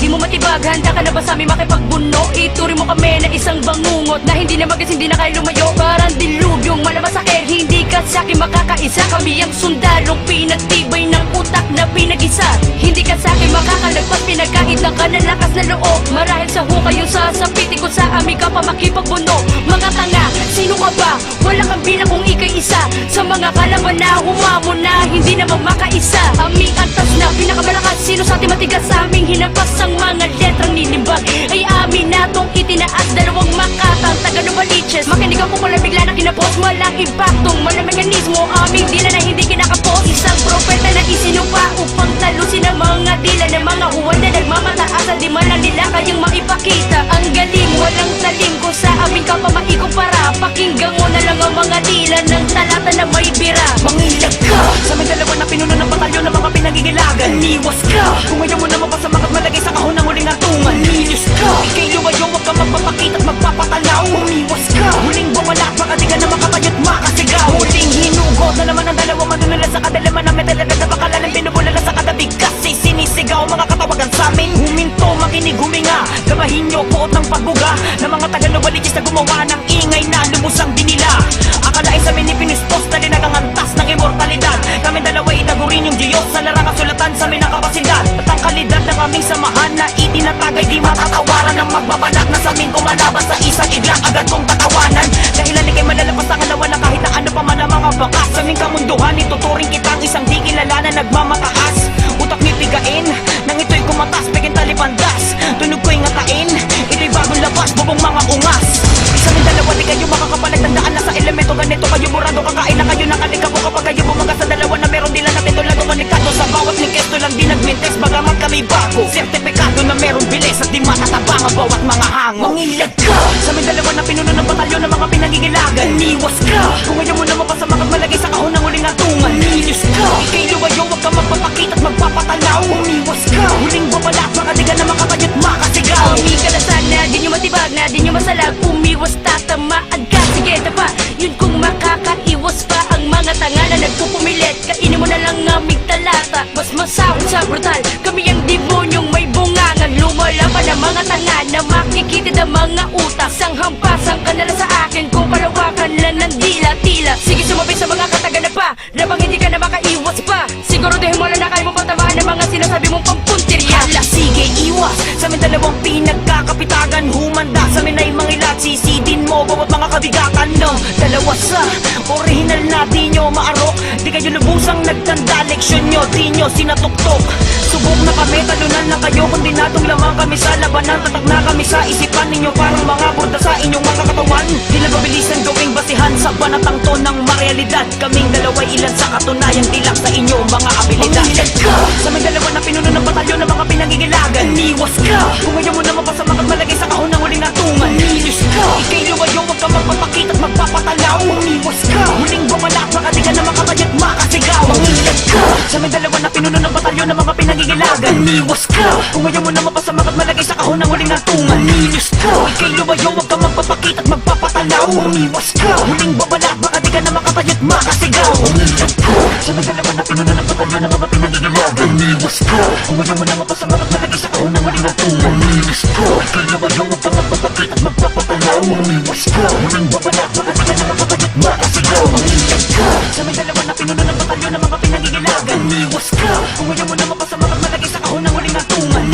Di mo matibag, handa ka na ba sa amin makipagbuno? Ituri mo kami na isang bangungot na hindi na magas, hindi na kaya lumayo. Parang dilubyong malabas sa akin, hindi ka sa'kin makakaisa. Kami ang sundalong pinagtibay ng utak na pinag-isa. Hindi ka sa'kin makakalagpas, pinagkaitan ka ng lakas na loob. Marahil sa hukay yung sasapitin ko sa amin ka pa makipagbuno. Mga tanga, sino ka ba? Wala kang bilang kung ikay isa sa mga kalaban na humamon na hindi naman makaisa. Aming antas na pinakamalakas, sino sa ating matigas sa aming hinampas. Ang mga letrang ninimbag ay amin natong itinaas. Dalawang makatang taga Novaliches, makinig ako pala bigla na kinapos. Walang impaktong malang mekanismo, aming dila na hindi kinakapos. Isang propeta na isinupa upang talusin ang mga dila ng mga huwan na nagmamataas. Di man lang nila kayang maipakita ang galing, walang talim ko sa aming kapamaikumpara. Pakinggan mo na lang ang mga dila ng talata na may bira. Mangilag ka sa may dalawa na pinuno ng batalyon ng mga pinagigilagan. Niwas ka kung ayaw mo na mapasamakat malagay sa kahon ng huling atungan. Nilis ka, ikay lumayo, huwag ka magpapakita at magpapatalaw. Umiwas ka, huling bumala at baka di ka na makatayo't makasigaw. Huling hinugot na naman ang dalawa madunala sa kadalaman na may talaga na bakalalang pinubulala sa kadabig. Kasi sinisigaw mga katawagan sa amin. Huminto, makinig, huminga, gamahin nyo buot ng pagbuga ng mga taga-Novaliches na gumawa ng ingay na lumusang dinila. Akalain sa amin ipinispos na linagangantas ng immortalidad. Kami dalawa itagurin yung Diyos sa larang kasulatan sa amin ang kapasidad. At ang kalidad ng aming samahan na itinatagay di matatawaran ng magbabanat na sa amin kumalaban sa isang iglang agad kong tatawanan. Dahilan ni kay malalapas ang alawa na kahit na ano pa man ang mga bakas. Sa aming kamunduhan ituturing kitang isang di kilala na nagmamataas. Utak ni pigain, nang ito'y kumatas, pegin talipandas. Tunog ko'y ngatain, ito'y bagong labas, bubong mga ungas. Sa amin dalawa di kayo makakapalag, tandaan na sa elemento ganito kayo murado. Kakain na kayo ng alikabo kapag kayo bumaga sa dalawa na meron nila natin tulado konektado. Sa bawat lingkesto lang di nagmintes, bagamat kami bago. Sertipikado na meron bilis at di matatabang ang bawat mga hango. Mangilag ka sa amin dalawa na pinuno ng batalyon ng mga pinagigilagan. Niwas ka kung ayaw mo na mapasamakat malagay sa kahon ng huling atungan. Nilis ka, ikay lumayo, huwag ka magpapakita at magpapatalaw. Umiwas ka, huling bumala at baka di ka na makatayo't makasigaw. Umi ka na sana, di nyo matibag na di nyo masalag. Umiwas, tatamaan ka, sige na pa. Yun kung makakaiwas pa ang mga tanga na nagpupumilit. Kainin mo na lang aming talata, mas masahol sa brutal. Kami ang demonyong may bungangan, lumalaban ang mga tanga na makikitid ang mga utak. Sang hampasan ka nila sa akin kung palawakan lang ng dila-tila. Sige sumabi sa mga kataga na pa, nabang hindi ka na makaiwas pa. Siguro dahil mo lang na kaya mong patamaan ang mga sinasabi mong pampuntirya. Hala, sige, iwas sa amin dalawang pinagkakapitagan. Humanda sa amin ay mangilat, sisidin mo bawat mga kabigatan. No, dalawa sa original na di nyo maarok. Di kayo lubusang nagtanda, leksyon nyo di nyo sinatuktok. Subok na kami, talunan na kayo. Kundi natong lamang kami sa labanan. Tatak na kami sa isipan ninyo, parang mga burda sa inyong mga katawan. Di na pabilisan gawing basihan sa banatang to ng marealidad. Kaming dalawa'y ilan sa katunayan, tilak sa inyong mga abilidad. Mangilag ka sa may dalawa na pinuno ng batalyon ng mga pinagigilagan. Niwas ka kung ayaw mo na mapasamakat malagay sa kahon ng huling atungan. Nilis ka, ikay lumayo, huwag ka magpapakita at magpapatalaw. Umiwas ka, huling bumala at baka di ka na makatayo't makasigaw. Mangilag ka sa may dalawa na pinuno ng batalyon ng mga pinagigilagan. Niwas ka kung ayaw mo na mapasamakat malagay sa kahon ng huling atungan. Nilis ka, ikay lumayo, huwag ka magpapakita at magpapatalaw. Umiwas ka, huling bumala at baka di ka na makatayo't makasigaw. Mangilag ka sa may dalawa na pinuno ng batalyon ng mga pinagigilagan. Niwas ka kung ayaw mo na mapasamakat malagay sa kahon ng huling atungan. Nilis ka, ikay lumayo, huwag ka magpapakita at magpapatalaw. Umiwas ka, huling bumala at baka di ka na makatayo't makasigaw. Mangilag ka sa may dalawa na pinuno ng batalyon ng mga pinagigilagan. Niwas ka kung ayaw mo na mapasamakat malagay sa kahon ng huling atungan.